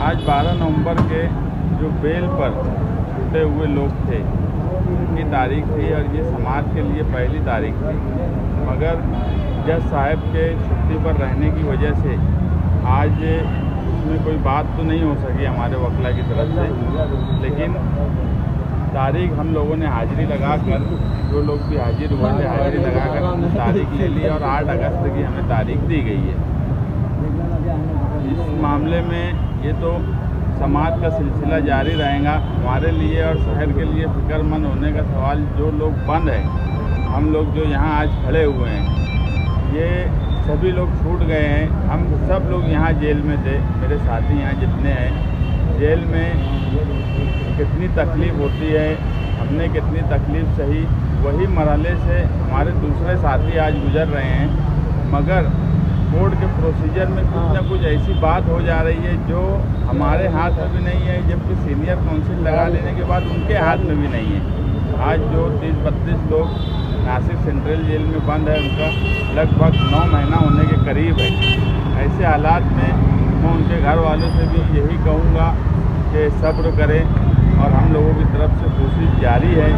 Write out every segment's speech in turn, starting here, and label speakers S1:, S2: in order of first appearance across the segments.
S1: आज 12 नवंबर के जो बेल पर छूटे हुए लोग थे उनकी तारीख थी और ये समाज के लिए पहली तारीख थी, मगर जज साहब के छुट्टी पर रहने की वजह से आज इसमें कोई बात तो नहीं हो सकी हमारे वकला की तरफ से। लेकिन तारीख हम लोगों ने हाजिरी लगाकर, जो लोग भी हाजिर हुए थे हाजिरी लगाकर तारीख ले ली और 8 अगस्त की हमें तारीख दी गई है। इस मामले में ये तो समाज का सिलसिला जारी रहेगा। हमारे लिए और शहर के लिए फिक्रमंद होने का सवाल, जो लोग बंद हैं, हम लोग जो यहाँ आज खड़े हुए हैं, ये सभी लोग छूट गए हैं। हम सब लोग यहाँ जेल में थे, मेरे साथी यहाँ जितने हैं जेल में। कितनी तकलीफ़ होती है, हमने कितनी तकलीफ़ सही, वही मरहले से हमारे दूसरे साथी आज गुजर रहे हैं। मगर कोर्ट के प्रोसीजर में कुछ ना कुछ ऐसी बात हो जा रही है जो हमारे हाथ में भी नहीं है, जबकि सीनियर काउंसिल लगा लेने के बाद उनके हाथ में भी नहीं है। आज जो 30-32 लोग नासिक सेंट्रल जेल में बंद है, उनका लगभग 9 महीना होने के करीब है। ऐसे हालात में मैं उनके घर वालों से भी यही कहूँगा कि सब्र करें और हम लोगों की तरफ से कोशिश जारी है।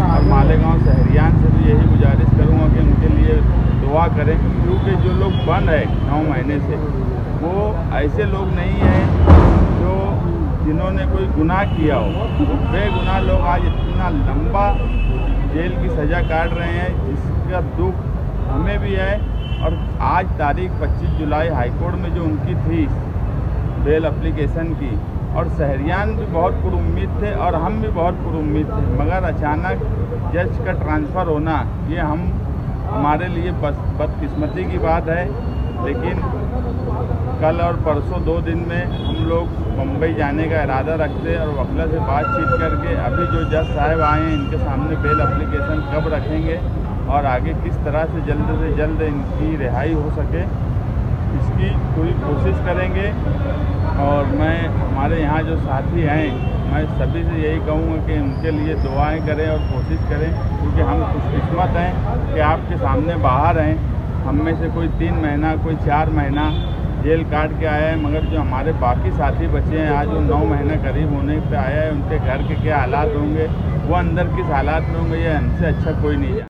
S1: और मालेगांव शहरियान से भी यही गुजारिश करूँगा कि उनके लिए दुआ करें, क्योंकि जो लोग बंद है 9 महीने से, वो ऐसे लोग नहीं हैं जो जिन्होंने कोई गुनाह किया हो। वो बेगुनाह लोग आज इतना लंबा जेल की सज़ा काट रहे हैं, जिसका दुख हमें भी है। और आज तारीख 25 जुलाई हाईकोर्ट में जो उनकी थी बेल एप्लीकेशन की, और शहरियान भी बहुत पुरुम्मीद थे और हम भी बहुत पुरुम्मीद थे, मगर अचानक जज का ट्रांसफ़र होना, ये हमारे लिए बदकिस्मती की बात है। लेकिन कल और परसों 2 दिन में हम लोग मुंबई जाने का इरादा रखते हैं और वकला से बातचीत करके अभी जो जज साहब आए हैं इनके सामने बेल एप्लीकेशन कब रखेंगे और आगे किस तरह से जल्द इनकी रिहाई हो सके, इसकी पूरी कोशिश करेंगे। और मैं हमारे यहाँ जो साथी हैं, मैं सभी से यही कहूँगा कि उनके लिए दुआएं करें और कोशिश करें, क्योंकि हम खुशकिस्मत हैं कि आपके सामने बाहर हैं। हम में से कोई 3 महीना, कोई 4 महीना जेल काट के आया है, मगर जो हमारे बाकी साथी बचे हैं आज वो 9 महीना करीब होने पे आया है, उनके घर के क्या हालात होंगे, वो अंदर किस हालात में होंगे, ये हमसे अच्छा कोई नहीं है।